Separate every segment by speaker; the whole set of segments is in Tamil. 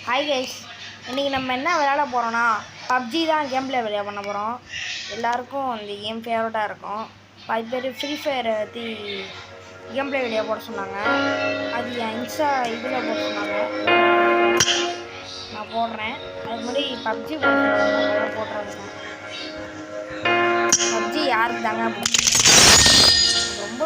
Speaker 1: ஹாய் கைஸ், இன்றைக்கி நம்ம என்ன விளையாட போகிறோன்னா பப்ஜி தான் கேம் பிளே விளையாட பண்ண போகிறோம். எல்லாருக்கும் இந்த கேம் ஃபேவரட்டாக இருக்கும். பாதி பேர் ஃப்ரீ ஃபயரை பற்றி கேம் பிளே விளையாட போட சொன்னாங்க. அது என் இன்ஸ்டா இதில் போட சொன்னாங்க, நான் போடுறேன். அதுக்கு முன்னாடி பப்ஜி போடுறாங்க. பப்ஜி யாருக்கு தாங்க ரொம்ப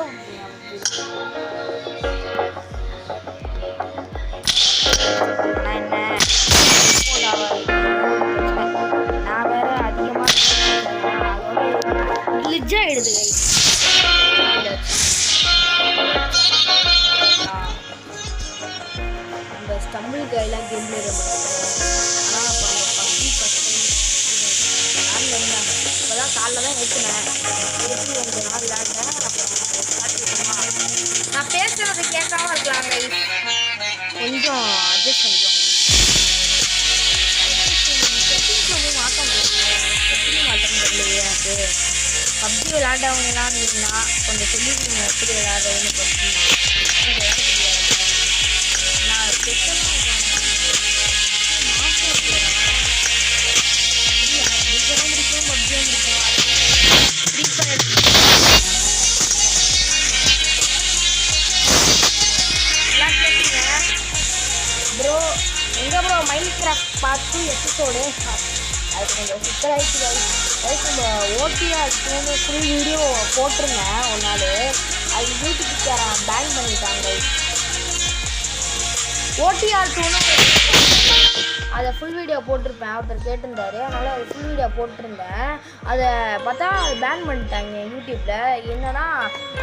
Speaker 1: நான் வேற அதிகமாக லிஜா எடுத்து நம்ம ஸ்டம்பிள் கையெல்லாம் கேம் பிளே ஆனால் பப்ஜி இப்போதான் காலைல தான் எடுத்துனேன். எடுத்து கொஞ்சம் நாள் விளையாண்டேன். நான் பேசுறது கேட்காம இருக்கலாம், கொஞ்சம் அட்ஜஸ்ட் பண்ணிக்கோங்க. மாற்ற முடியலையே எனக்கு. பப்ஜி விளையாண்டவங்கலாம் இருந்தீங்கன்னா கொஞ்சம் சொல்லிக்கோங்க, எப்படி விளையாடுறதுன்னு. பப்ஜி நான் ஸ்பெஷலாக முடிக்கும் பப்ஜியும் முடிக்கும். ஃப்ரீ ஃபயர் எல்லாம் கேட்டீங்க ப்ரோ, எங்கே ப்ரோ மைண்ட் கிராஃப்ட் பார்த்து எபிசோடு அது கொஞ்சம் சூப்பர் ஆகிடுச்சு. நம்ம ஓடிஆர் 2 ஃபுல் வீடியோ போட்டிருந்தேன் ஒரு நாள். அது யூடியூப்காரன் பேன் பண்ணிட்டாங்க. ஓடிஆர் 2 அதை ஃபுல் வீடியோ போட்டிருப்பேன், ஒருத்தர் கேட்டிருந்தாரு, அதனால் அது ஃபுல் வீடியோ போட்டிருந்தேன். அதை பார்த்தா பேன் பண்ணிட்டாங்க யூடியூப்பில். என்னன்னா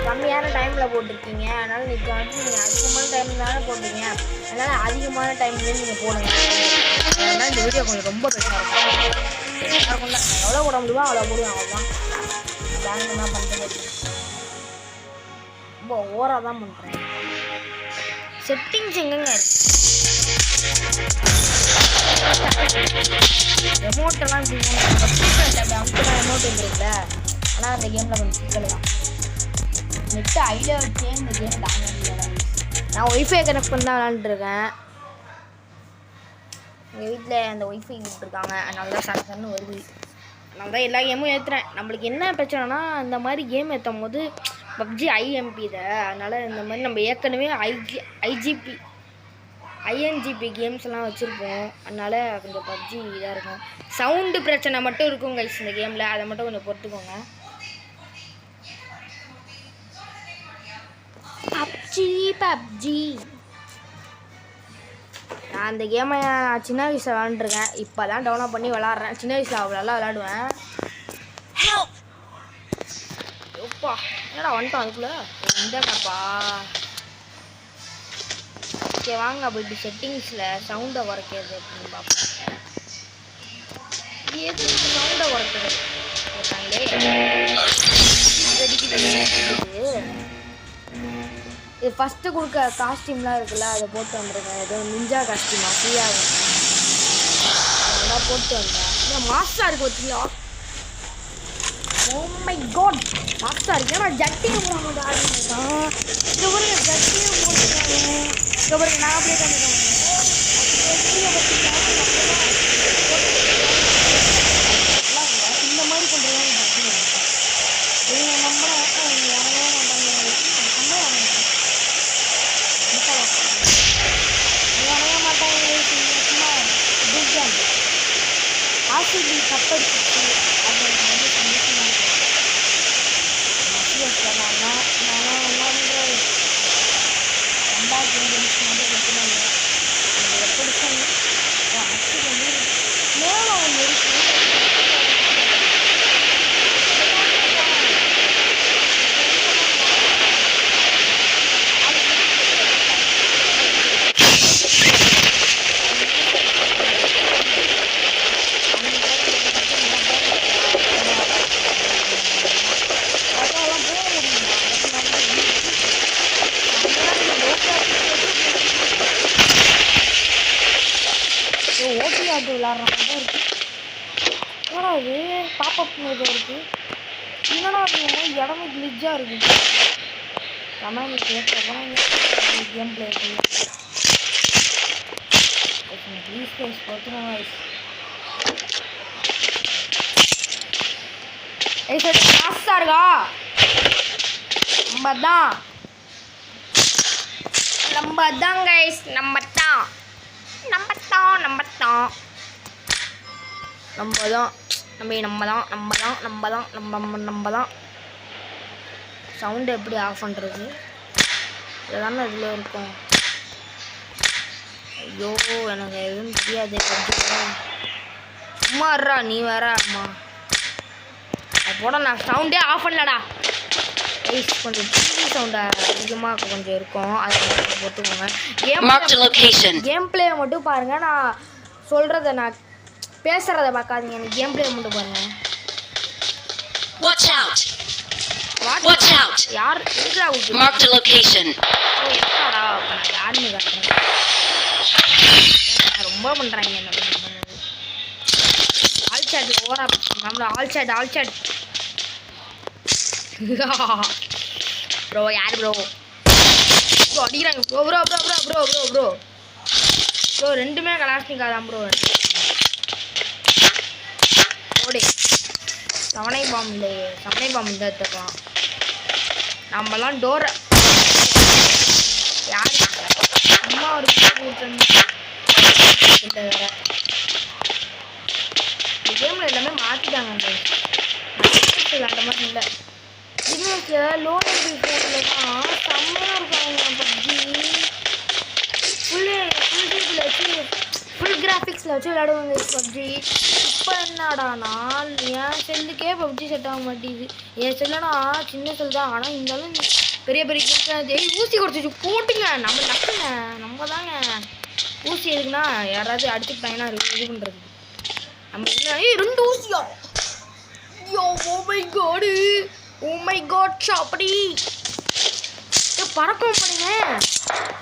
Speaker 1: கம்மியான டைமில் போட்டிருக்கீங்க, அதனால் நீங்கள் வந்து நீங்கள் அதிகமான டைமில் தானே போட்டீங்க, அதனால் அதிகமான டைம்லேயே நீங்கள் போடுங்க. அதனால் இந்த வீடியோ கொஞ்சம் ரொம்ப பெருசாக இருக்கும். எவ்வளோ போட முடியுமோ அவ்வளோ போடுவேன், அவ்வளோதான். பேங்க் என்ன பண்ணுறது, ரொம்ப ஓவராக தான் பண்ணுறேன். செட்டிங்ஸ் எங்கெங்க இருக்கு? ரெமோட்டெல்லாம் இப்படி அமுக்கெல்லாம் ரெமோட் வந்துருக்குல்ல, ஆனால் அந்த கேமில் கொஞ்சம் சிக்கல் தான். நெட்டு ஐடியா வச்சே இந்த கேம் தாங்க முடியல. நான் ஒய்ஃபை கனெக்ட் பண்ணி தான் விளாண்டுருக்கேன். எங்கள் வீட்டில் அந்த ஒய்ஃபை விட்டுருக்காங்க, அதனால தான் சன்னு வருது. நான் தான் எல்லா கேமும் ஏற்றுறேன். நம்மளுக்கு என்ன பிரச்சனைனா, இந்த மாதிரி கேம் ஏற்றும் போது பப்ஜி ஐஎம்பி இதை, அதனால் இந்த மாதிரி நம்ம ஏற்கனவே ஐஎன்ஜிபி கேம்ஸ்லாம் வச்சுருப்போம், அதனால் கொஞ்சம் பப்ஜி இதாக இருக்கும். சவுண்டு பிரச்சனை மட்டும் இருக்கும் கைஸ் இந்த கேமில், அதை மட்டும் கொஞ்சம் பொறுத்துக்கோங்க. பப்ஜி நான் அந்த கேமை சின்ன வயசில் விளாண்டுருக்கேன், இப்போ தான் டவுன்லோட் பண்ணி விளாட்றேன். சின்ன வயசில் அவ்வளோலாம் விளாடுவேன். எப்பா என்னடா வந்துட்டோம் அதுக்குள்ளே இந்தப்பா. ஓகே வாங்க, அப்படி செட்டிங்ஸில் சவுண்டை குறைக்கிறது அப்படின்னு பார்ப்போம். எது சவுண்டை குறைக்கிறது போட்டாங்களே, இது ஃபஸ்ட்டு கொடுக்க காஸ்டியூம்லாம் இருக்குல்ல, அதை போட்டு வந்துருக்கேன். ஏதோ நிஞ்சா காஸ்டியூமா ஃப்ரீயாக அதெல்லாம் போட்டு வந்தேன். இந்த மாஸ்டா இருக்கு வச்சுங்களா, ஓ மை காட் மாஸ்டா இருக்கு. நான் ஜட்டியும் போட ஆரம்பிச்சேன். இங்கே பாருங்க ஜட்டியும் போட்டுருக்காங்க. இங்கே பாருங்க நான் அப்படியே பண்ணிடுவேன். இந்த மாதிரி பண்ணுறேன் நீங்கள் நம்ப ஆசிபி கப்படிச்சு. அது வந்து சந்தோஷமாக இருக்கும். நான் ரெண்டாயிரத்தி 2 நிமிஷம் வந்து கொடுத்துனாங்க. எப்படி வந்து மேலே ஒன்று இருக்கு. ஓடிஆர் விளாட்றாங்க தான் இருக்குது. என்னடா இது பாப்பப் ஏதோ இருக்குது. என்னடா இடமே கிளிஜாக இருக்குது. கமெண்ட் கேட்க கேம் பிளே ப்ளீஸ் கைஸ் பார்த்துக்கோங்க கைஸ் கைஸ் மாஸ்டா இருக்கா நம்ம தான் கைஸ் நம்ம தான் சவுண்ட் எப்படி ஆஃப் பண்ணுறது இதுதானே இதில் இருக்கும் ஐயோ எனக்கு எதுவும் தெரியாது சும்மா இருறா நீ வேற அம்மா போட நான் சவுண்டே ஆஃப் பண்ணலடா கைஸ் கொஞ்சம் டிவி சவுண்ட் அதிகமாக கொஞ்சம் இருக்கும் அதை போட்டுக்கோங்க கேம் பிளே மட்டும் பாருங்கள் நான் சொல்கிறத நான் பேசுகிறத பார்க்காதீங்க எனக்கு கேம் பிளே மட்டும் பாருங்கள்
Speaker 2: Watch out!
Speaker 1: யார்
Speaker 2: Mark the location.
Speaker 1: என்னடா நான் யாருன்னு காட்டுறேன் ரொம்ப பண்ணுறாங்க என்ன ஆல் சாட் ஓவரா நம்மள ஆல் சாட் ப்ரோ யார் ப்ரோ அடிக்கிறாங்க ப்ரோ ரெண்டுமே கலாஷ்னிக்கா தான் ப்ரோ ஓடே சவனை பாம்பு இந்த எடுத்துக்கலாம் நம்மலாம் டோரை யார் அம்மா ஒரு வேற கேமில் எல்லாமே மாற்றிட்டாங்க அந்த மாதிரி இல்லை இதுமாதிரி லோன் ஃபோனில் தான் செம்மையாக இருக்காங்க பப்ஜி ஃபுல் வச்சு ஃபுல் கிராஃபிக்ஸில் வச்சு விளையாடுவாங்க பப்ஜி இப்போ என்னடானா என் செல்லுக்கே பப்ஜி செட் ஆக மாட்டேங்குது என் செல்லுனா சின்ன செல் தான் ஆனால் இருந்தாலும் பெரிய கேம் ஊசி குறைச்சி போட்டுங்க நம்ம நக்குங்க நம்ம தாங்க ஊசி எதுக்குன்னா யாராவது அடிச்சுட்டாங்கன்னா இது பண்ணுறது நம்ம இல்லை 2 ஊசியா ஓ மை காட் சாப்படி பறக்க பண்ணுங்க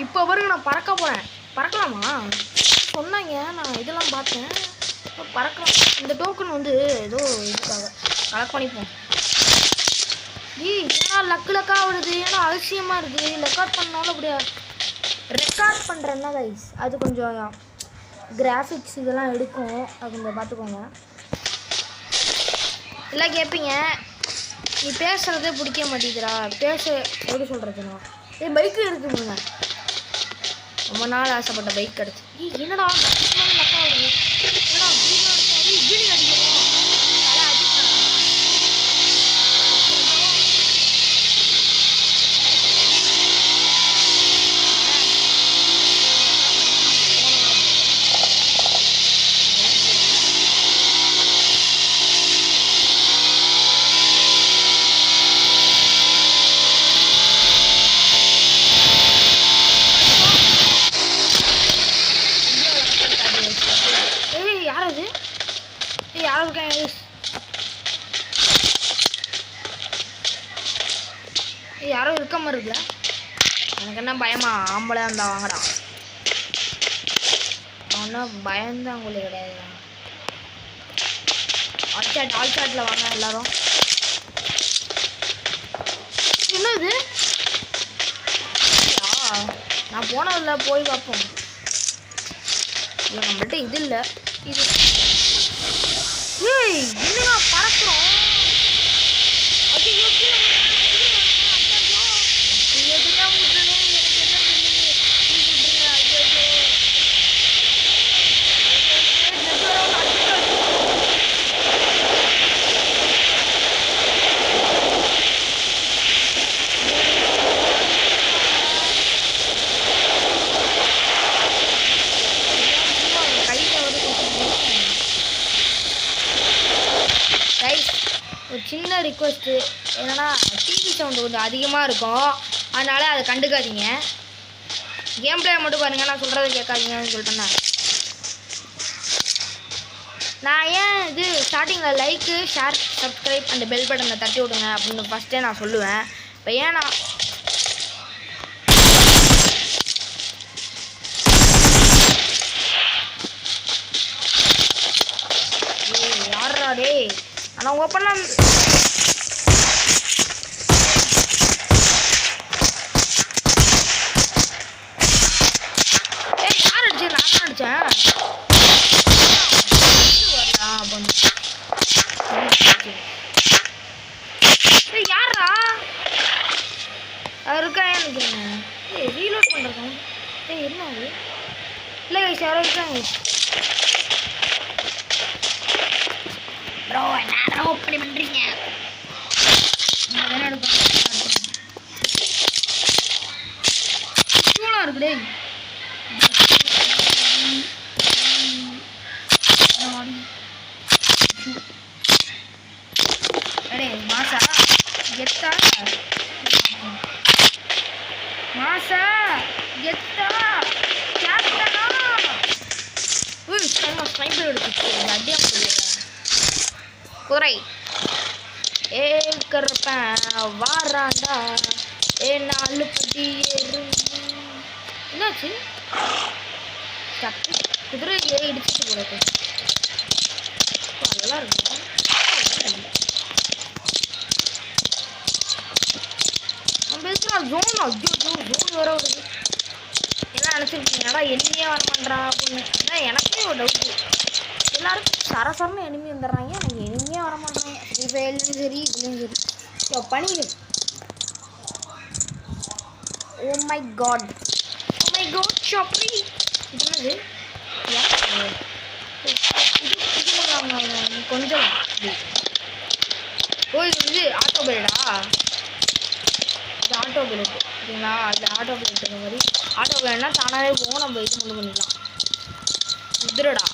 Speaker 1: இப்போ பாருங்க நான் பறக்க போகிறேன் பறக்கலாமா சொன்னாங்க நான் இதெல்லாம் பார்த்தேன் பறக்கலாம் இந்த டோக்கன் வந்து ஏதோ இதுக்காக கலெக்ட் பண்ணிப்போம் ஏன்னா லக்கா வருது ஏன்னா அவசியமாக இருக்குது ரெக்கார்ட் பண்ணாலும் அப்படியா ரெக்கார்ட் பண்ணுறேன்னா கைஸ் அது கொஞ்சம் கிராஃபிக்ஸ் இதெல்லாம் எடுக்கும் அது கொஞ்சம் பார்த்துக்கோங்க எல்லாம் கேட்பீங்க நீ பேசுகிறதே பிடிக்க மாட்டேங்குதுடா எப்படி சொல்கிறதுண்ணா பைக்கு இருக்குங்க ரொம்ப நாள் ஆசைப்பட்ட பைக் கிடச்சி என்னடா லக்கா வருது என்னடா யாரும் இருக்க மாதிரி இருக்குல்ல எனக்கு என்ன பயமா ஆம்பளை இருந்தா வாங்கடா ஒன்றும் பயம்தான் உங்களுக்கு கிடையாது ஆல் சாட்டில் வாங்க எல்லாரும் என்னது நான் போனதில்ல போய் பார்ப்போம் நம்மள்ட்ட இது இல்லை இது என்னங்க பறக்கிறோம் ஒரு சின்ன ரிக்வெஸ்ட்டு என்னென்னா டிவி சவுண்டு கொஞ்சம் அதிகமாக இருக்கும் அதனால் அதை கண்டுக்காதீங்க கேம் பிளே மட்டும் பாருங்கள் நான் சொல்கிறத கேட்காதீங்கன்னு சொல்லிட்டேன்னா நான் ஏன் இது ஸ்டார்டிங்கில் லைக்கு ஷேர் சப்ஸ்கிரைப் அந்த பெல் பட்டனை தட்டி விடுங்க அப்படின்னு ஃபஸ்ட்டே நான் சொல்லுவேன் இப்போ ஏன் நான் யாரா டே ஆனால் ஓப்பன்லாம் யார் அடிச்சு நான் அடித்தேன் இருக்கும். என்ன அது? இல்லை கைஸ் யாரோ இருக்காங்க. ப்ரோ என்ன ப்ரோ இப்படி பண்ணுறீங்க? நான் தானே எடுப்பேன். இருக்குடே அடே மாசா கெத்தா மாசா கெத்தா கேப்டனா ஓய் ஸ்னைப்பர் எடுத்துச்சு அடியா போடுறேன் குறை ஏ கர்ப்பன் வாராண்டா ஏ நாலு படி ஏறு என்னாச்சு குதிரை ஏறி இடிச்சிட்டு போறது நல்லா இருக்கு நம்ம இருக்கிற ஜோன் ஜோன் வர வருது எல்லாம் நினச்சிருக்கீங்க எனிமையே வர பண்ணுறான் அப்படின்னு அதான் எனக்கே ஒரு டவுட்டு எல்லாருக்கும் சரசரன்னு எனிமி வந்துடுறாங்க எனக்கு எனிமையே வர மாட்டேறாங்க ஃப்ரீ ஃபயர்லையும் சரி இதுலேயும் சரி ஸோ பண்ணிடு ஓ மை காட் ஷாப்ரி இது என்னது கொஞ்சம் ஓ இது ஆட்டோ பைலட்டா இது ஆட்டோ பைலட் ஓகேங்களா அது ஆட்டோ பைலட் இந்த மாதிரி ஆட்டோ பைலட்னா தானாகவே போகும் நம்ம இது மட்டும் பண்ணிக்கலாம் குதிரடா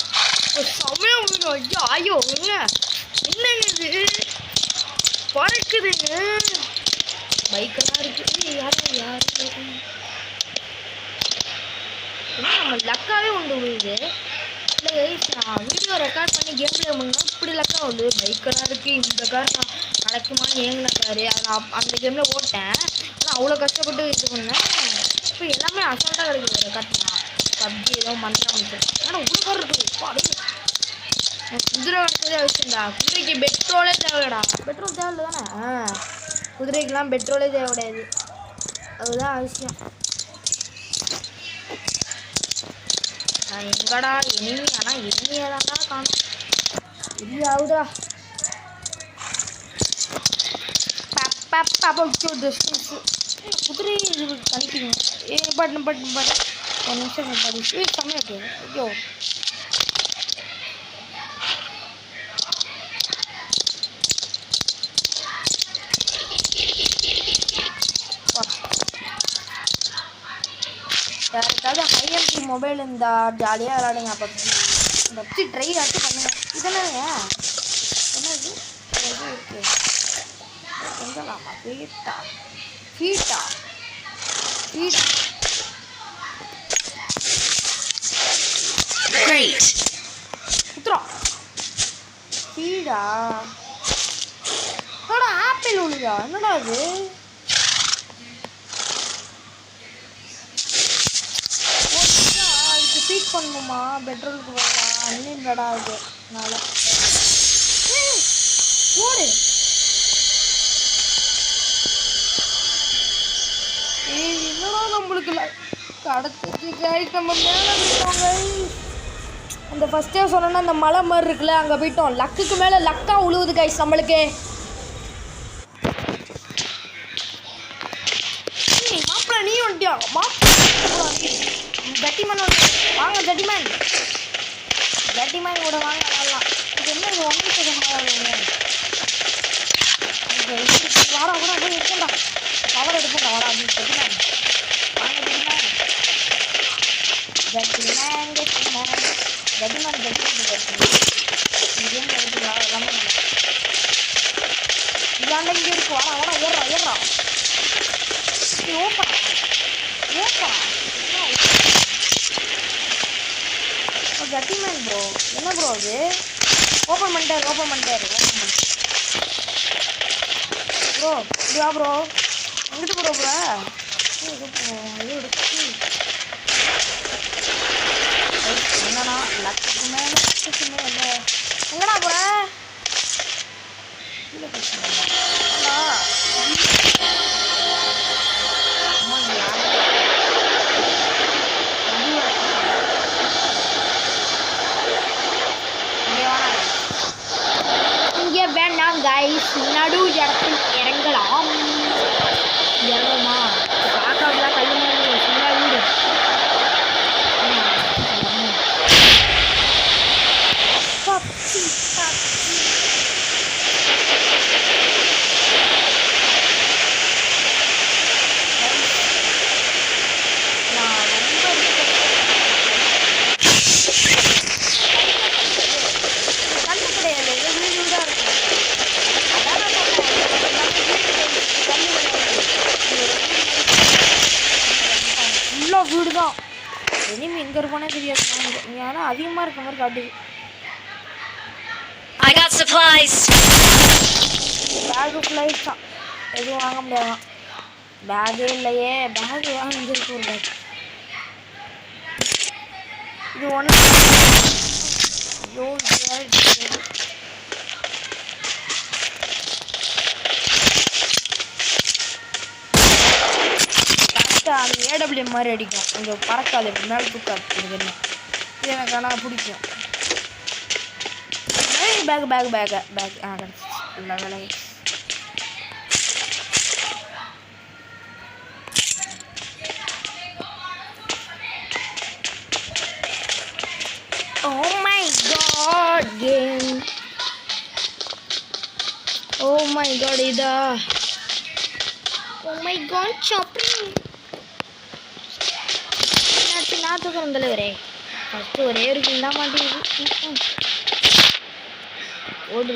Speaker 1: சமயம் ஐயோ ஐயோ என்னங்க இது பறக்குதுங்க பைக்கெல்லாம் இருக்குது யாரும் நம்ம லக்காவே உண்டு விழுது இல்லை கைஸ் நான் வீடியோ ரெக்கார்ட் பண்ணி கேம் ப்ளே பண்ணால் இப்படி லக்கா உண்டு பைக்கெல்லாம் இருக்குது இந்த கார் நான் நடக்குமான்னு ஏங்கின காரு அதை நான் அந்த கேமில் ஓட்டேன் ஆனால் அவ்வளோ கஷ்டப்பட்டு இது பண்ணேன் இப்போ எல்லாமே அசால்ட்டாக கிடைக்குது ரெக்கார்ட் பண்ணால் பப்ஜி ஏதோ மந்திரம் அமைச்சேன் ஆனால் உள்ள கார் இருக்குது அப்படியே குதிரை வளர்த்ததே அவசியம்டா குதிரைக்கு பெட்ரோலே தேவைடா பெட்ரோல் தேவையில்ல தானே குதிரைக்கெலாம் பெட்ரோலே தேவை கிடையாது அதுதான் அவசியம் எங்கடா எனிமி ஆனால் எனிமியை தான்டா காணும் இல்லையாவுதா குதிரை இது கணிப்பிங்க பட்டு ஒரு நிமிஷம் பட்டு சமையல் ஐயோ யாருக்காவது ஐஎம்பி மொபைல் இருந்தால் ஜாலியாக விளாடுங்க பப்ஜி ட்ரை ஆச்சு பண்ணுங்க இதெல்லாங்க என்ன இது ஓகே எங்கலாமா ஃபீட்டா குத்துறோம் ஃபீடா ஆப்பிள் உழுதா என்னடா அது ஃபீட் பண்ணணுமா பெட்ரோலுக்கு வரலாம் அன்லிமிட்டடா இது அதனால ஓடு என்னடா நம்மளுக்கு கடத்துச்சு கைஸ் நம்ம மேலே போயிட்டோம் கைஸ் அந்த ஃபஸ்ட்டே சொன்னோன்னா அந்த மலை மாதிரி இருக்குல்ல அங்கே போயிட்டோம் லக்குக்கு மேலே லக்கா உழுவுது கைஸ் நம்மளுக்கு மாப்பிள்ள நீ வந்துட்டியா ஜட்டிமேன் வாங்க ஜட்டிமேன் கூட வாங்க வரலாம் இது என்ன இது 1 செகண்ட் வாடா கூட போய் இருக்கேன்டா பவர் எடுப்பேன்டா வாடா அப்படின்னு ஜட்டிமேன் வாங்க ஜட்டிமேன் இங்கேயும் எடுத்துங்களா எல்லாமே இதாண்ட இங்கே இருக்கு வாடா ஏறா ஓப்பா ஜட்டிமேன் ப்ரோ என்ன ப்ரோ அது ஓப்பன் பண்ணிட்டாரு ப்ரோ இப்படியா ப்ரோ எங்கிட்டு ப்ரோ என்னண்ணா லட்சத்துக்குமே இல்லை எங்கடா போற இங்கே வேண்டாம் கைஸ் நடு இடத்தில் இறங்கலாம் இறங்குமா பார்க்கலாம் கல்வி சின்ன வீடு எனிமி எங்கே இருப்பானே தெரியாது. இங்கே ஆனால் அதிகமாக இருக்க மாதிரி காட்டுது.
Speaker 2: I got supplies.
Speaker 1: Bag flight தான், எதுவும் வாங்க முடியாதான். பேகே இல்லையே, பேகு இங்கே இருக்கு ஒரு பேக். இது ஒன்று கரெக்டாக அது ஏடபிள்யூஎம் மாதிரி அடிக்கும், கொஞ்சம் பறக்காது, மேலே தூக்காது. இது என்ன இது எனக்கு ஆனால் பிடிக்கும். பேக் பேக் பேக் பேக் கிடச்சிச்சு. இல்லை வேலை. Oh my god game. Oh my god இதா. Oh my god shopping. நான் தூக்குறேன் தலைவரே. ஃபஸ்ட்டு ஒரே ஒரு கில் தான் மாட்டேங்குது. ஓடு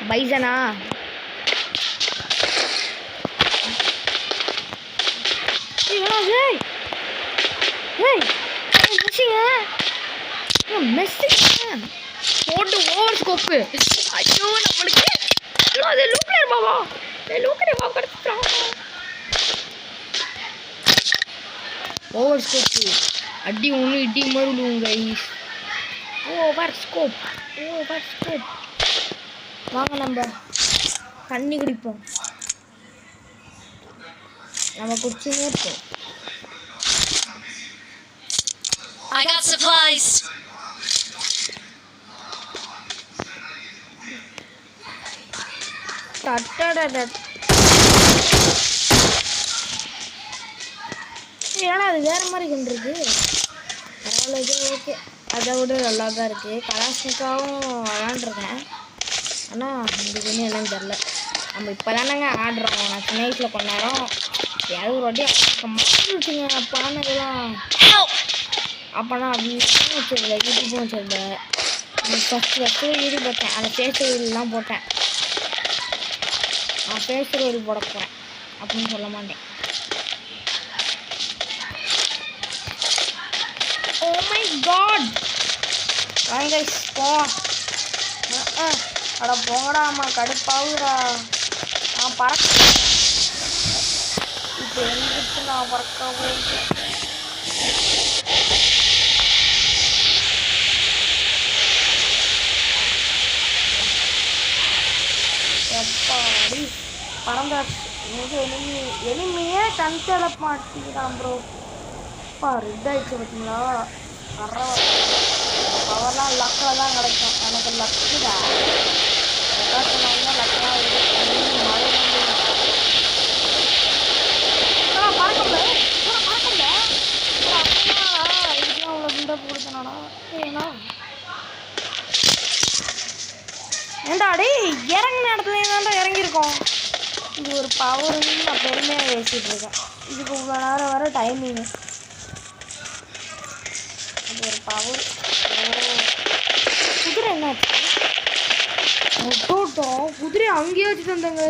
Speaker 1: பைசனா போட்டு ஓவர் ஸ்கோப்பு. ஐயோ நம்மளுக்கு அது லூக்லர் பாபா, லூக்லர் பாபா கிடைச்சிட்டான். ஓவர் ஸ்கோப்பு அடி ஒன்று இடி மாதிரி விடுவோங்க. Over scope over scope. வாங்க நம்ம தண்ணி குடிப்போம். நம்ம குடிச்சுனே இருப்போம்.
Speaker 2: I got supplies. ஏன்னா அது வேற மாதிரி கண்டிருக்கு. பரவாயில்ல, ஓகே, அதை விட நல்லா தான் இருக்குது. கலாஷ்னிக்காவும் விளாண்டுருக்கேன், ஆனால் இந்த ஒன்றும் என்னன்னு தெரில. நம்ம இப்போ தானேங்க ஆடுறோம். நான் சின்ன வயசில் கொஞ்ச நேரம் யாரும் ஒரு வாட்டி மாறிடுச்சுங்க. பானைலாம் அப்போனா வீட்டும் வச்சிருந்தேன், யூடியூப்பும் வச்சுருந்தேன். ஃபஸ்ட்டு வீடியோ போட்டேன், அந்த ஃபேஸ்புக்கெலாம் போட்டேன். நான் ஃபேஸ்புக் போட போகிறேன் அப்படின்னு சொல்ல மாட்டேன். ஓ மை காட் வாங்க போ. அட போங்கடாம்மா, கடுப்பாகுடா. நான் பறக்க இப்போ எங்கிட்டு நான் பறக்க போயிட்டேன். எப்பாடி பறந்தாச்சு. எனிமையே கண்சில் மாட்டிக்கிறான் ப்ரோ. ரெட் ஆயிடுச்சு பார்த்தீங்களா? பவர்லாம் லக்கில் தான் கிடைக்கும். எனக்கு லக்கு தான் லக்கெலாம் மழை பறக்கல பறக்கல. இதுக்கெலாம் அவ்வளோ பில்டப் கொடுத்தனாடா. ஏன்னா ஏண்டா அடே இறங்கின இடத்துல தான்டா இறங்கியிருக்கோம். இது ஒரு பவர்னு நான் பெருமையாக பேசிகிட்டு இருக்கேன். இதுக்கு இவ்வளோ நேரம் வர டைமிங்கு. இது ஒரு பவர். குதிரை என்னாச்சு? விட்டோட்டோம் குதிரை அங்கேயே வச்சுட்டு வந்தாங்க.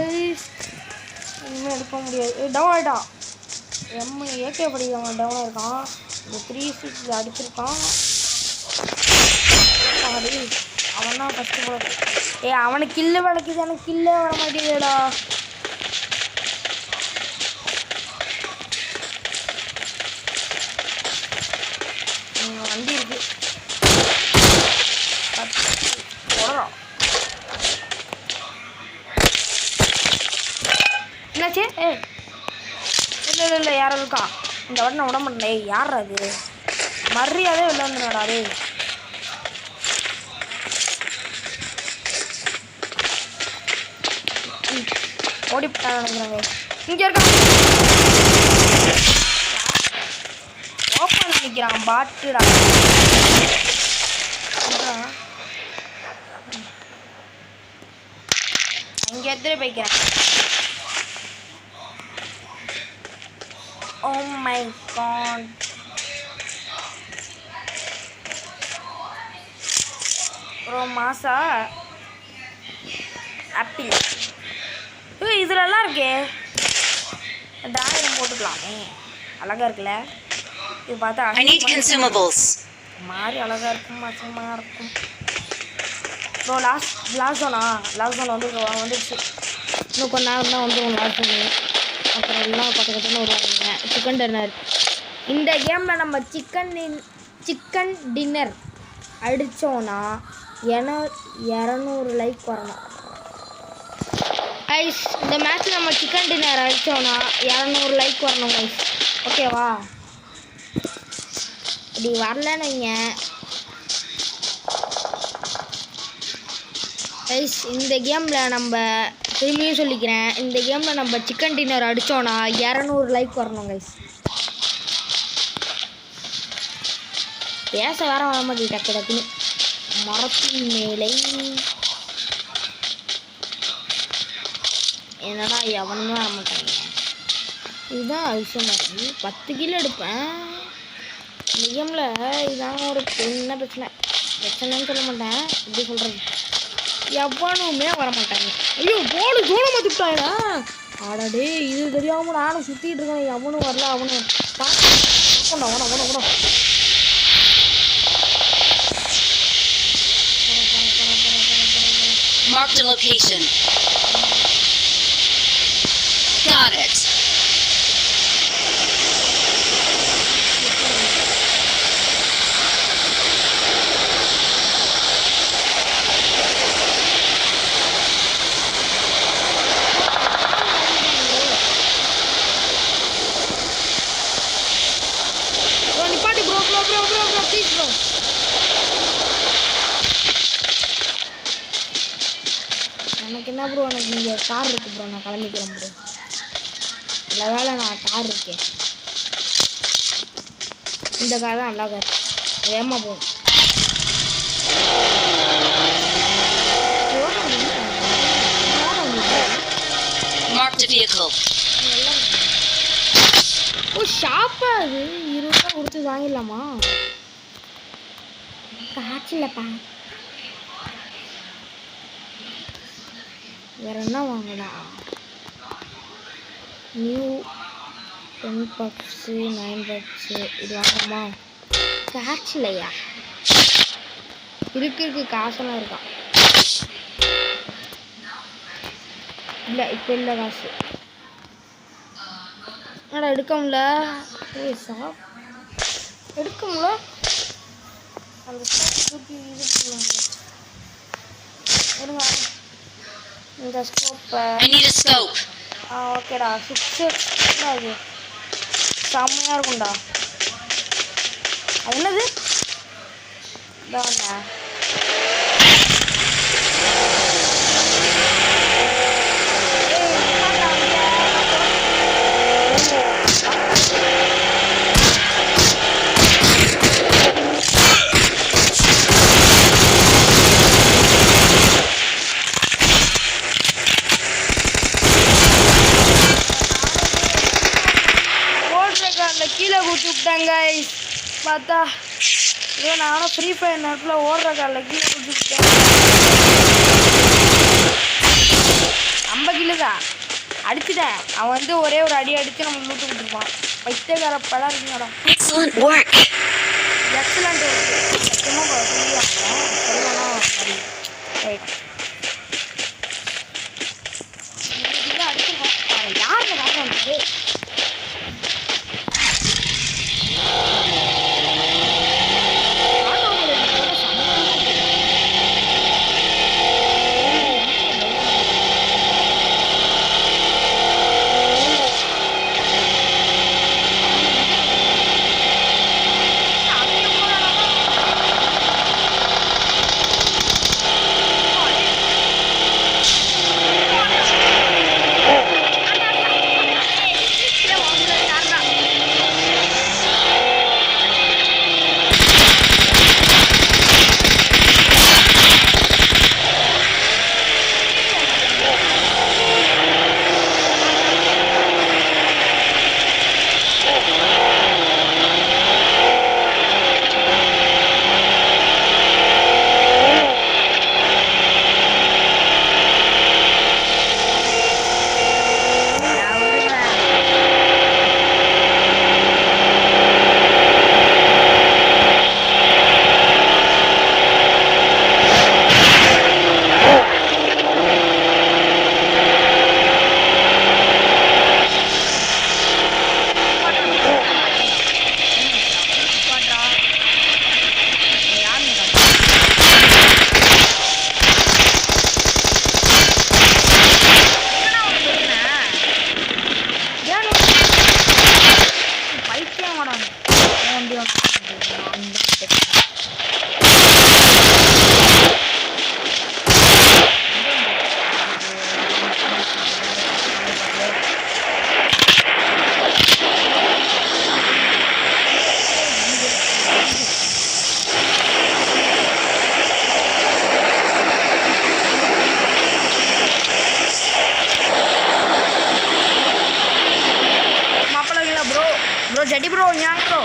Speaker 2: இனிமேல் எடுக்க முடியாது. டவுன் ஆகிட்டான். ஏகே படிக்கிறவங்க டவுனாக இருக்கான். இந்த 360 அடிச்சிருக்கான். அவன் தான் ஃபஸ்ட்டு போட. அவனுக்கு கில்லு வளர்க்குது, எனக்கு கில்லே வர மாட்டேங்குதுடா. வண்டி இருக்கு போடுறோம். என்னாச்சு? இல்லை இல்லை இல்லை, யாரும் இருக்கா? இந்த வாட்டி நான் விட மாட்டேன். யார் அது? மரியாதை வெளில வந்துடா. டே ஓடிப்பட்டான்னு நினைக்கிறாங்க. இங்கே இருக்கான், ஓப்பன் நினைக்கிறான். பாட்டுடா அங்கே எடுத்துட்டு போய்க்கிறேன். Oh my god. Bro Maaza apple. இதில்
Speaker 1: நல்லா இருக்கே, டிராகன் போட்டுக்கலாமே, அழகா இருக்குல்ல இது பார்த்தா.
Speaker 3: I need consumables.
Speaker 1: மாதிரி அழகா இருக்கும், மசமாக இருக்கும். ப்ரோ லாஸ்ட் ஜோன் வந்துடுச்சு.
Speaker 2: இன்னும் கொஞ்ச நேரம் தான் வந்துடும் லாஸ்ட் ஒன்று. அப்புறம் எல்லாம் பக்கத்துன்னு வருவாங்க. Chicken dinner.
Speaker 1: இந்த கேமில் நம்ம சிக்கன் டின்னர் அடித்தோன்னா 200 லைக் வரணும்.
Speaker 2: ஐஸ் இந்த மேட்ச்சில் நம்ம சிக்கன் டின்னர் அடித்தோன்னா 200 லைக் வரணும் ஐஸ். ஓகேவா? இப்படி வரலன்னு வைங்க ஐஸ். இந்த கேமில் நம்ம திரும்பியும் சொல்லிக்கிறேன், இந்த கேமில் நம்ம சிக்கன் டின்னர் அடித்தோன்னா 200 லைக் வரணும் கைஸ். பேச வேற வர மாட்டேங்குது டக்கு டக்குன்னு. மரத்தின் மேலே என்னடா எவனுமே வர மாட்டாங்க. இதுதான் விஷயம் மாதிரி 10 கிலோ எடுப்பேன் இந்த கேமில். இதுதான் ஒரு சின்ன பிரச்சனைன்னு சொல்ல மாட்டேன், எப்படி சொல்கிறது, எவனுமே வர மாட்டாங்க. ஐயோ போடு தூரம் மாற்றிட்டாங்களா? ஆடாடே இது தெரியாமல் நானும் சுற்றிட்டு இருக்கேன். எவனும் வரல, அவனும்
Speaker 3: Marked a location. Got it.
Speaker 2: நிப்பாட்டி ப்ரோ ப்ளீஸ் ப்ரோ. எனக்கு என்ன ப்ரோ, எனக்கு இங்கே கார் இருக்குது ப்ரோ, நான் கிளம்பிக்கிறேன் ப்ரோ. நல்ல வேலை நான் கார் இருக்கேன். இந்த கார் தான் நல்லா கார், வேகமாக போகும்.
Speaker 3: Marked a vehicle.
Speaker 2: ஓ ஷாப்பா அது 20 ரூபா கொடுத்து வாங்கிடலாமா? காசு இல்லைப்பா. வேற என்ன வாங்கலாம்? நியூ 10 பக்ஸு 9 பக்ஸு இது வாங்கலாமா? காசு இல்லையா? இருக்கு காசெல்லாம் இருக்கா? இல்லை இப்போ இல்லை காசு. என்னடா எடுக்க முடியல? எடுக்க முடியல. அந்த தூக்கி இது இருங்க. இந்த ஸ்கோப்பை
Speaker 3: I need a scope.
Speaker 1: ஓகேடா 6 அது செம்மையாக இருக்கும்டா. அது என்னது? இதாண்ணா கீழே குத்தி விட்டாங்க பார்த்தா. இதோ நானும் ஃப்ரீ ஃபயர் நேரத்தில் ஓடுற காலில் கீழே குத்தி விட்டேன். 50 கிலோ தான் அடிச்சுட்டேன். அவன் வந்து ஒரே ஒரு அடி அடித்து நம்ம மூட்டு விட்டுருப்பான். பைத்தியக்கார படம் இருக்குங்கடா.
Speaker 3: Excellent work.
Speaker 1: எக்ஸலண்ட் இருக்குது. சும்மா சொல்லலாம் ரைட். அடிச்சிருக்கோம். யாருக்கு காசு வந்துச்சு?
Speaker 2: ஜட்டி ப்ரோ ஞான் ப்ரோ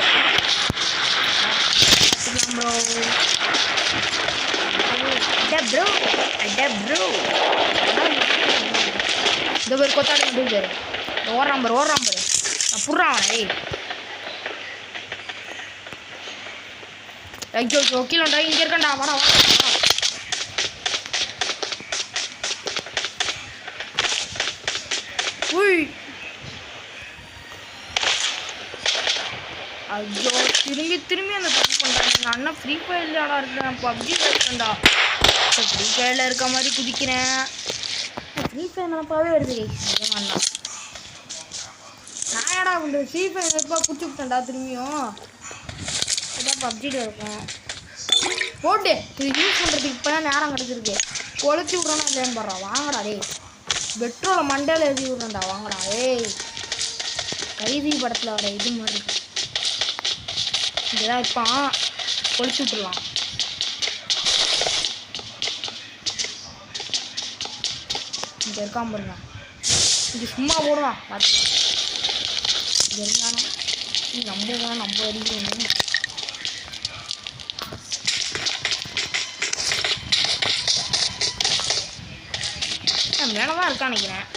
Speaker 2: ப்ரோ ப்ரோ இந்த பேர் கொத்தாடி பேர் ஓடுறான் பாரு புடுறான் ஏய் ஐயோ கீழே இங்கே இருக்கண்டா வாடா உய் ஐயோ திரும்பி அந்த தப்பு பண்ணுறாங்க எங்கள் அண்ணன் ஃப்ரீ ஃபயர்லையாடா இருக்கேன் பப்ஜி இருக்கேன்டா ஃப்ரீ ஃபயரில் இருக்க மாதிரி குதிக்கிறேன் ஃப்ரீ ஃபயர் நினப்பாவே வருது எங்கள் அண்ணா நான் ஏடா பண்ணுறது ஃப்ரீ ஃபயர் எப்போ குடிச்சு விட்டேன்டா திரும்பியும் இதான் பப்ஜியில் இருக்கும் போட்டு இது யூஸ் பண்ணுறதுக்கு இப்போ தான் நேரம் கிடச்சிருக்கு கொளுத்தி விட்றோன்னா இல்லைன்னு பாடுறான் வாங்கடா டேய் பெட்ரோலை மண்டையில் எழுதி விட்றேன்டா வாங்கடா ஏய் கைதி படத்தில் வர இது மாதிரி இங்கேதான் இருப்பான் கொளுத்தி விட்டுடலாம் இங்கே இருக்காம பாருங்க இங்கே சும்மா போடுவான் பார்த்துக்கலாம் இங்கே இருந்தாலும் நம்ம அடிக்கிறோம் மேலே தான் இருக்கான்னு நினைக்கிறேன்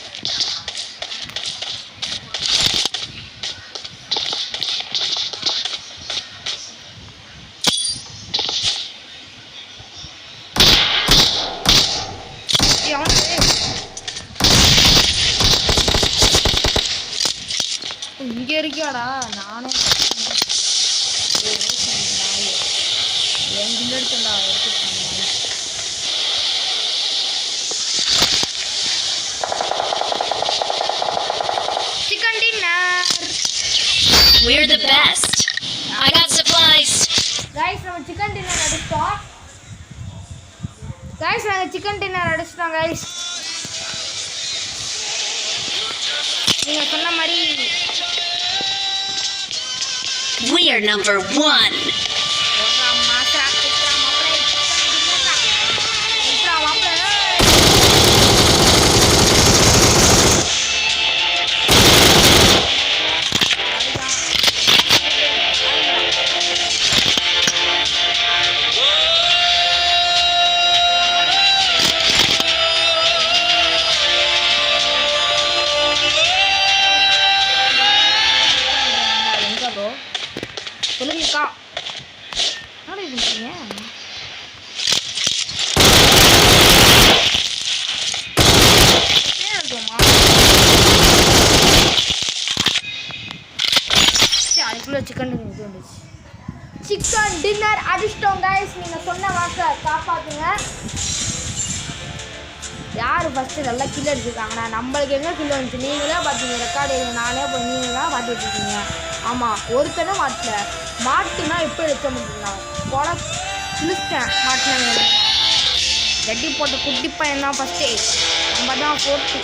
Speaker 2: இங்கே இருக்கியாடா நானே என் கிட்ட எடுத்துடா எடுத்துட்டாங்க chicken dinner
Speaker 3: We're the best. I got supplies.
Speaker 2: Guys நம்ம சிக்கன் டின்னர் அடிச்சிட்டோம் கைஸ் நாங்கள் சிக்கன் டின்னர் அடிச்சிட்டோம் கைஸ் நீங்கள் சொன்ன மாதிரி
Speaker 3: We are number 1.
Speaker 2: சொல்லுங்கக்கா என்ன பண்ணுறீங்க அதுக்குள்ளே சிக்கன் டின்னர் வந்துச்சு சிக்கன் டின்னர் அடிச்சிட்டோம் கைஸ் நீங்கள் சொன்ன வாக்கை காப்பாற்றுங்க யார் ஃபஸ்ட்டு நல்லா கில் அடிச்சிருக்காங்கண்ணா நம்மளுக்கு என்ன கில் வந்துச்சு நீங்களே பார்த்தீங்க ரெக்கார்டு நானே போய் நீங்கள் தான் பார்த்துட்டு இருக்கீங்க ஆமாம் ஒருத்தனும் மாட்டுனா எப்போ எடுக்க முடியுங்களா கொலை கிழிச்சிட்டேன் மாட்டினேன் கட்டி போட்ட குட்டி பையன் தான் ஃபஸ்ட்டே நம்ம தான் ஃபோர்த்து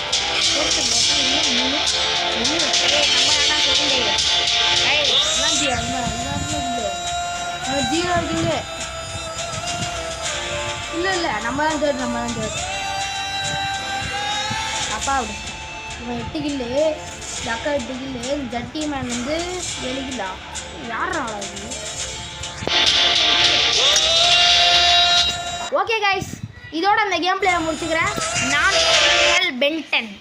Speaker 2: இன்னும் மூணு நம்ம ஏன்னா செகண்ட் ஜீரோ இருக்குங்க இல்லை நம்ம தான் தேர்ட் அப்பா அப்படி இவன் 8 கில்லு இந்த அக்கா 8 கில்லு ஜட்டி மேன் வந்து 7 கில்லா யாரா இது ஓகே கைஸ் இதோட அந்த கேம் பிளேயை முடிச்சுக்கிறேன் நான் பென்டன்